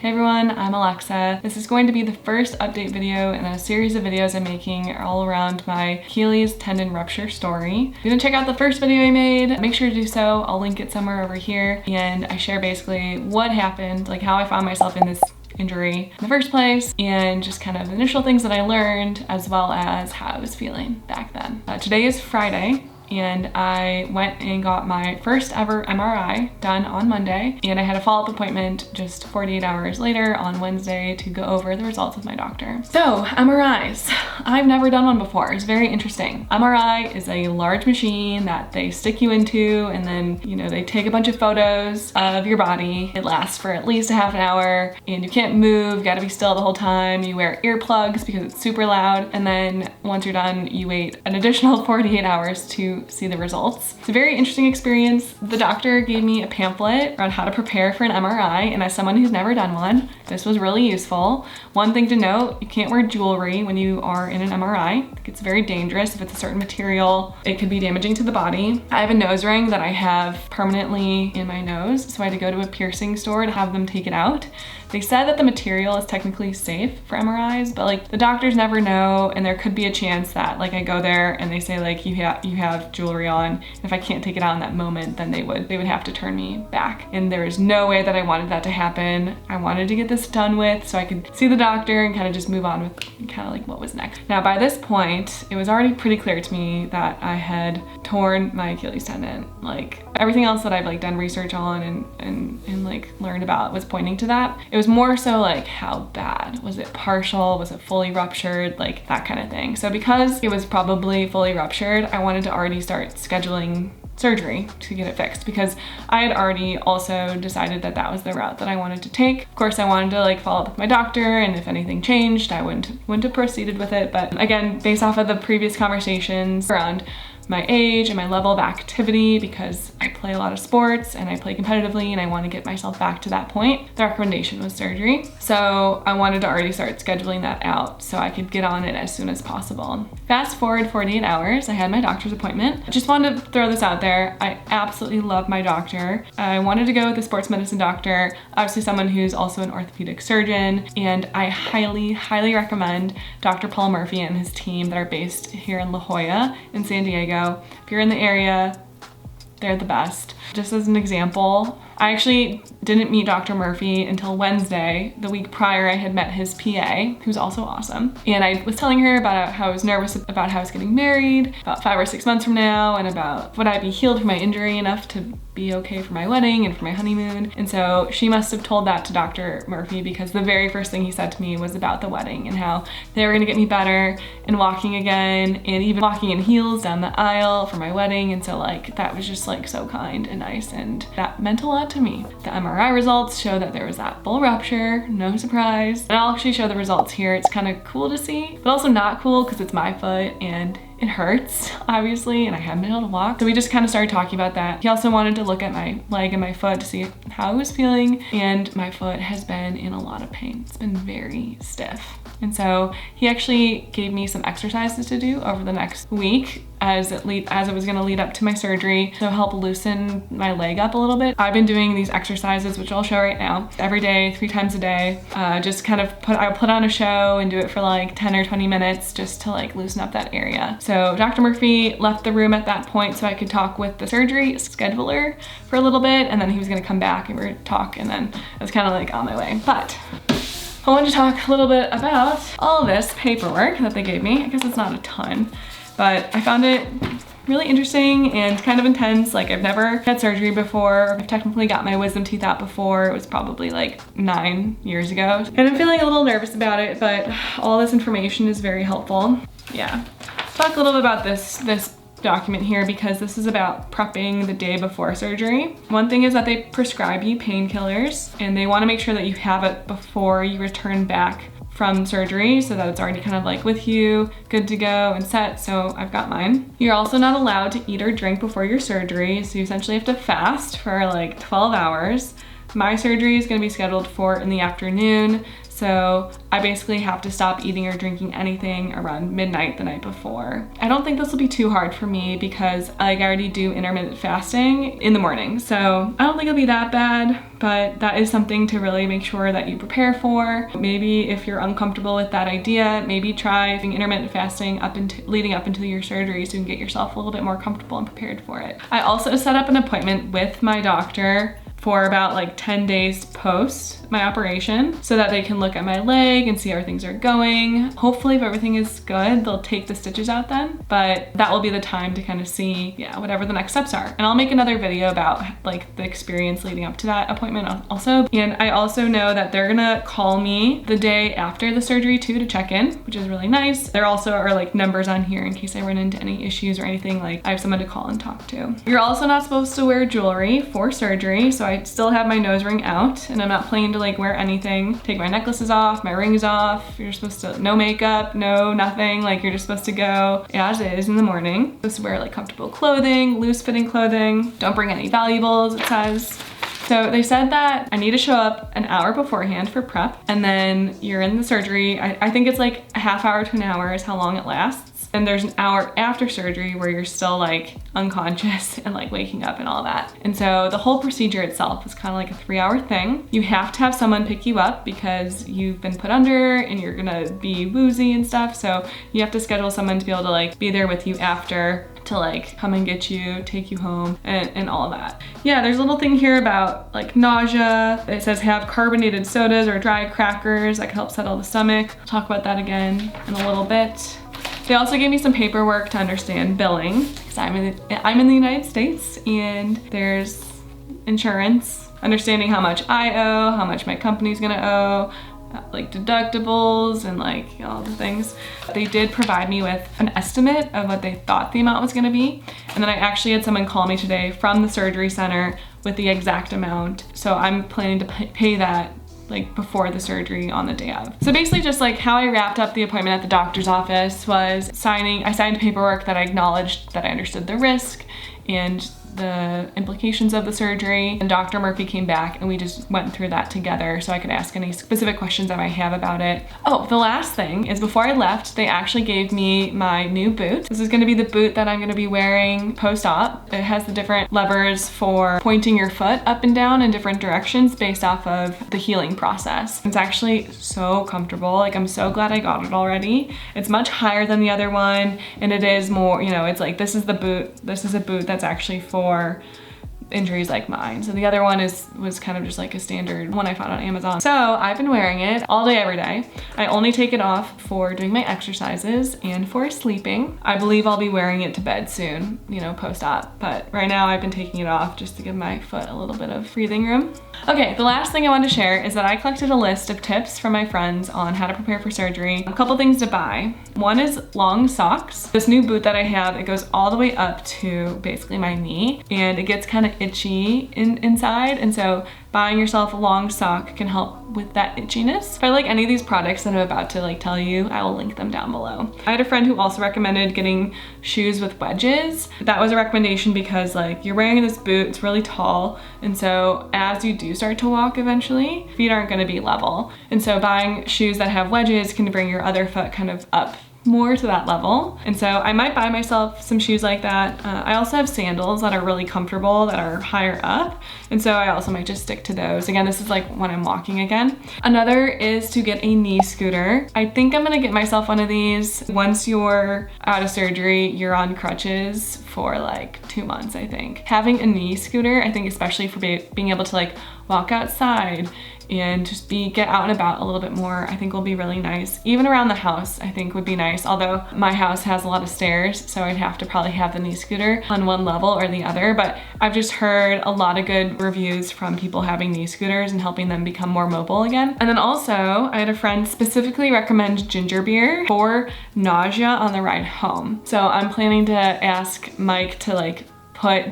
Hey everyone, I'm Alexa. This is going to be the first update video in a series of videos I'm making all around my Achilles tendon rupture story. If you didn't check out the first video I made, make sure to do so. I'll link it somewhere over here. And I share basically what happened, like how I found myself in this injury in the first place, and just kind of initial things that I learned, as well as how I was feeling back then. Today is Friday, and I went and got my first ever MRI done on Monday, and I had a follow-up appointment just 48 hours later on Wednesday to go over the results with my doctor. So MRIs, I've never done one before. It's very interesting. MRI is a large machine that they stick you into, and then they take a bunch of photos of your body. It lasts for at least a half an hour, and you can't move, you gotta be still the whole time. You wear earplugs because it's super loud, and then once you're done, you wait an additional 48 hours to see the results. It's a very interesting experience. The doctor gave me a pamphlet on how to prepare for an MRI, and as someone who's never done one, this was really useful. One thing to note, you can't wear jewelry when you are in an MRI. It's very dangerous. If it's a certain material, it could be damaging to the body. I have a nose ring that I have permanently in my nose, so I had to go to a piercing store to have them take it out. They said that the material is technically safe for MRIs, but the doctors never know, and there could be a chance that I go there and they say you have jewelry on, and if I can't take it out in that moment, then they would have to turn me back. And there is no way that I wanted that to happen. I wanted to get this done with so I could see the doctor and kind of just move on with kind of what was next. Now by this point, it was already pretty clear to me that I had torn my Achilles tendon. Everything else that I've done research on and learned about was pointing to that. It was more so how bad. Was it partial? Was it fully ruptured? That kind of thing. So because it was probably fully ruptured, I wanted to already start scheduling surgery to get it fixed, because I had already also decided that that was the route that I wanted to take. Of course, I wanted to follow up with my doctor, and if anything changed, I wouldn't have proceeded with it. But again, based off of the previous conversations around my age and my level of activity, because I play a lot of sports and I play competitively and I want to get myself back to that point, the recommendation was surgery. So I wanted to already start scheduling that out so I could get on it as soon as possible. Fast forward 48 hours, I had my doctor's appointment. I just wanted to throw this out there. I absolutely love my doctor. I wanted to go with a sports medicine doctor, obviously someone who's also an orthopedic surgeon, and I highly, highly recommend Dr. Paul Murphy and his team that are based here in La Jolla in San Diego. If you're in the area, they're the best. Just as an example, I actually didn't meet Dr. Murphy until Wednesday. The week prior, I had met his PA, who's also awesome. And I was telling her about how I was nervous about how I was getting married, about 5 or 6 months from now, and about would I be healed from my injury enough to be okay for my wedding and for my honeymoon. And so she must have told that to Dr. Murphy, because the very first thing he said to me was about the wedding and how they were gonna get me better and walking again, and even walking in heels down the aisle for my wedding. And so that was just so kind and nice, and that meant a lot to me. The MRI results show that there was that full rupture, no surprise. And I'll actually show the results here. It's kind of cool to see, but also not cool because it's my foot and it hurts, obviously, and I haven't been able to walk. So we just kind of started talking about that. He also wanted to look at my leg and my foot to see how I was feeling, and my foot has been in a lot of pain. It's been very stiff. And so he actually gave me some exercises to do over the next week as it was gonna lead up to my surgery to help loosen my leg up a little bit. I've been doing these exercises, which I'll show right now, every day, 3 times a day. Just kind of I'll put on a show and do it for 10 or 20 minutes just to loosen up that area. So Dr. Murphy left the room at that point so I could talk with the surgery scheduler for a little bit, and then he was gonna come back and we were gonna talk, and then I was kind of on my way. But I wanted to talk a little bit about all this paperwork that they gave me. I guess it's not a ton, but I found it really interesting and kind of intense. I've never had surgery before. I've technically got my wisdom teeth out before. It was probably 9 years ago. And I'm feeling a little nervous about it, but all this information is very helpful. Yeah. Talk a little bit about this document here, because this is about prepping the day before surgery. One thing is that they prescribe you painkillers, and they want to make sure that you have it before you return back from surgery so that it's already kind of with you, good to go and set. So I've got mine. You're also not allowed to eat or drink before your surgery, so you essentially have to fast for 12 hours. My surgery is going to be scheduled for in the afternoon, So I basically have to stop eating or drinking anything around midnight the night before. I don't think this will be too hard for me because like I already do intermittent fasting in the morning. So I don't think it'll be that bad, but that is something to really make sure that you prepare for. Maybe if you're uncomfortable with that idea, maybe try doing intermittent fasting leading up into your surgery so you can get yourself a little bit more comfortable and prepared for it. I also set up an appointment with my doctor for about like 10 days post my operation so that they can look at my leg and see how things are going. Hopefully if everything is good, they'll take the stitches out then, but that will be the time to kind of see, yeah, whatever the next steps are. And I'll make another video about like the experience leading up to that appointment also. And I also know that they're gonna call me the day after the surgery too to check in, which is really nice. There also are like numbers on here in case I run into any issues or anything, like I have someone to call and talk to. You're also not supposed to wear jewelry for surgery, so I still have my nose ring out and I'm not planning to like wear anything. Take my necklaces off, my rings off. You're supposed to, no makeup, no nothing. Like you're just supposed to go as is in the morning. Supposed to wear like comfortable clothing, loose fitting clothing. Don't bring any valuables, it says. So they said that I need to show up an hour beforehand for prep and then you're in the surgery. I think it's like a half hour to an hour is how long it lasts. And there's an hour after surgery where you're still like unconscious and like waking up and all that. And so the whole procedure itself is kind of like a 3-hour thing. You have to have someone pick you up because you've been put under and you're gonna be woozy and stuff. So you have to schedule someone to be able to like be there with you after to like come and get you, take you home and all of that. Yeah, there's a little thing here about like nausea. It says have carbonated sodas or dry crackers that can help settle the stomach. I'll talk about that again in a little bit. They also gave me some paperwork to understand billing because I'm in the United States and there's insurance, understanding how much I owe, how much my company's gonna owe, like deductibles and like all the things. They did provide me with an estimate of what they thought the amount was gonna be. And then I actually had someone call me today from the surgery center with the exact amount. So I'm planning to pay that like before the surgery on the day of. So basically just like how I wrapped up the appointment at the doctor's office was I signed paperwork that I acknowledged that I understood the risk and the implications of the surgery. And Dr. Murphy came back and we just went through that together so I could ask any specific questions I might have about it. Oh, the last thing is before I left, they actually gave me my new boot. This is gonna be the boot that I'm gonna be wearing post-op. It has the different levers for pointing your foot up and down in different directions based off of the healing process. It's actually so comfortable. Like I'm so glad I got it already. It's much higher than the other one and it is more, you know, it's like this is a boot that's actually for injuries like mine. So the other one was kind of just like a standard one I found on Amazon. So I've been wearing it all day, every day. I only take it off for doing my exercises and for sleeping. I believe I'll be wearing it to bed soon, you know, post-op. But right now I've been taking it off just to give my foot a little bit of breathing room. Okay, the last thing I wanted to share is that I collected a list of tips from my friends on how to prepare for surgery. A couple things to buy. One is long socks. This new boot that I have, it goes all the way up to basically my knee and it gets kind of itchy inside, and so buying yourself a long sock can help with that itchiness. If I like any of these products that I'm about to like tell you, I will link them down below. I had a friend who also recommended getting shoes with wedges. That was a recommendation because like you're wearing this boot, it's really tall, and so as you do start to walk eventually, feet aren't gonna be level. And so buying shoes that have wedges can bring your other foot kind of up more to that level. And so I might buy myself some shoes like that. I also have sandals that are really comfortable that are higher up. And so I also might just stick to those. Again, this is like when I'm walking again. Another is to get a knee scooter. I think I'm gonna get myself one of these. Once you're out of surgery, you're on crutches for like 2 months, I think. Having a knee scooter, I think especially for being able to like walk outside and just get out and about a little bit more, I think will be really nice. Even around the house, I think would be nice. Although my house has a lot of stairs, so I'd have to probably have the knee scooter on one level or the other, but I've just heard a lot of good reviews from people having knee scooters and helping them become more mobile again. And then also, I had a friend specifically recommend ginger beer for nausea on the ride home. So I'm planning to ask Mike to like put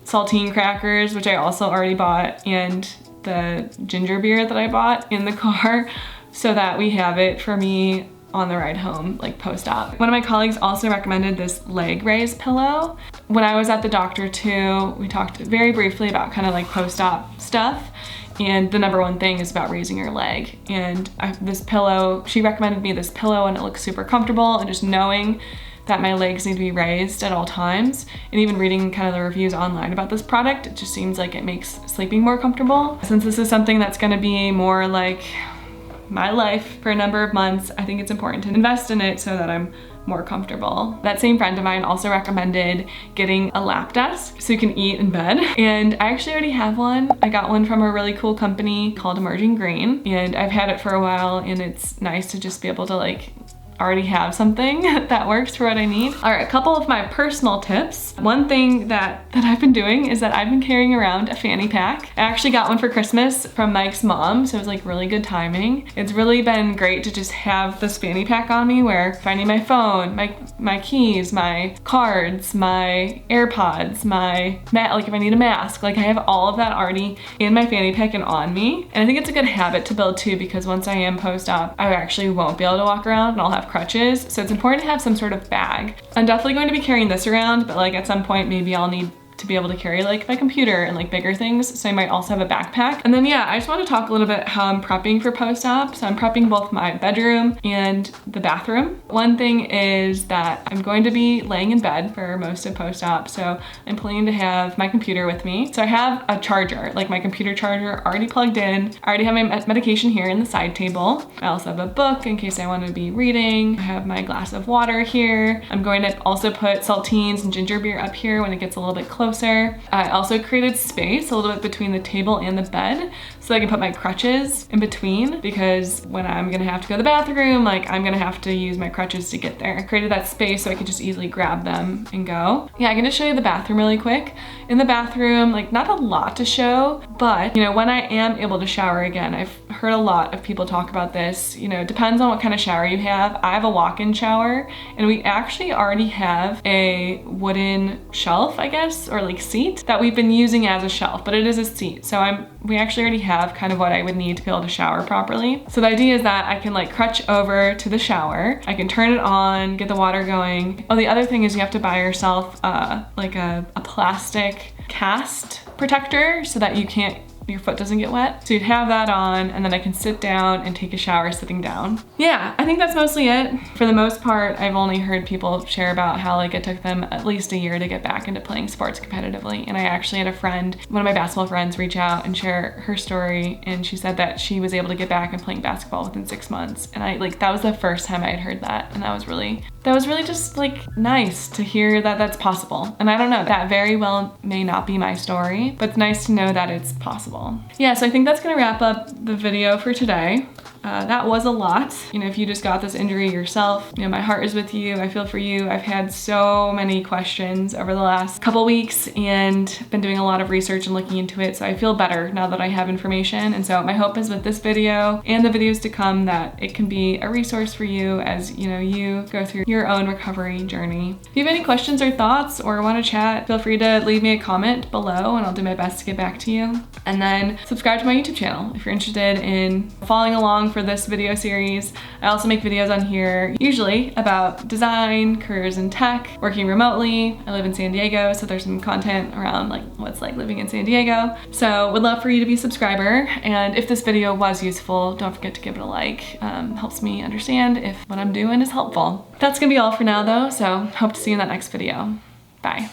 saltine crackers, which I also already bought, and the ginger beer that I bought in the car so that we have it for me on the ride home, like post-op. One of my colleagues also recommended this leg raise pillow. When I was at the doctor too, we talked very briefly about kind of like post-op stuff. And the number one thing is about raising your leg. And this pillow, she recommended me this pillow and it looks super comfortable, and just knowing that my legs need to be raised at all times, and even reading kind of the reviews online about this product, it just seems like it makes sleeping more comfortable. Since this is something that's gonna be more like my life for a number of months, I think it's important to invest in it so that I'm more comfortable. That same friend of mine also recommended getting a lap desk so you can eat in bed. And I actually already have one. I got one from a really cool company called Emerging Green, and I've had it for a while, and it's nice to just be able to like already have something that works for what I need. All right, a couple of my personal tips. One thing that I've been doing is that I've been carrying around a fanny pack. I actually got one for Christmas from Mike's mom, so it was like really good timing. It's really been great to just have this fanny pack on me where if I need my phone, my keys, my cards, my AirPods, like if I need a mask, like I have all of that already in my fanny pack and on me. And I think it's a good habit to build too, because once I am post-op, I actually won't be able to walk around and I'll have crutches, so it's important to have some sort of bag. I'm definitely going to be carrying this around, but like at some point maybe I'll need to be able to carry like my computer and like bigger things, so I might also have a backpack. And then yeah, I just want to talk a little bit how I'm prepping for post-op. So I'm prepping both my bedroom and the bathroom. One thing is that I'm going to be laying in bed for most of post-op, so I'm planning to have my computer with me. So I have a charger, like my computer charger already plugged in. I already have my medication here in the side table. I also have a book in case I want to be reading. I have my glass of water here. I'm going to also put saltines and ginger beer up here when it gets a little bit closer. I also created space a little bit between the table and the bed so I can put my crutches in between, because when I'm gonna have to go to the bathroom, like I'm gonna have to use my crutches to get there. I created that space so I could just easily grab them and go. Yeah, I'm gonna show you the bathroom really quick. In the bathroom, like not a lot to show, but you know, when I am able to shower again, I've heard a lot of people talk about this, you know, it depends on what kind of shower you have. I have a walk-in shower, and we actually already have a wooden shelf, I guess, or like seat that we've been using as a shelf, but it is a seat. So we actually already have kind of what I would need to be able to shower properly. So the idea is that I can like crutch over to the shower, I can turn it on, get the water going. Oh, the other thing is you have to buy yourself like a plastic cast protector so that your foot doesn't get wet. So you'd have that on, and then I can sit down and take a shower sitting down. Yeah, I think that's mostly it. For the most part, I've only heard people share about how like it took them at least a year to get back into playing sports competitively. And I actually had a friend, one of my basketball friends, reach out and share her story, and she said that she was able to get back and playing basketball within 6 months. And that was the first time I had heard that, and that was really just like nice to hear that that's possible. And I don't know, that very well may not be my story, but it's nice to know that it's possible. Yeah, so I think that's gonna wrap up the video for today. That was a lot. You know, if you just got this injury yourself, you know, my heart is with you. I feel for you. I've had so many questions over the last couple weeks and been doing a lot of research and looking into it. So I feel better now that I have information. And so my hope is with this video and the videos to come that it can be a resource for you as, you know, you go through your own recovery journey. If you have any questions or thoughts or want to chat, feel free to leave me a comment below and I'll do my best to get back to you. And then subscribe to my YouTube channel if you're interested in following along for this video series. I also make videos on here usually about design, careers in tech, working remotely. I live in San Diego, so there's some content around like what it's like living in San Diego. So would love for you to be a subscriber. And if this video was useful, don't forget to give it a like. Helps me understand if what I'm doing is helpful. That's gonna be all for now though, so hope to see you in that next video. Bye.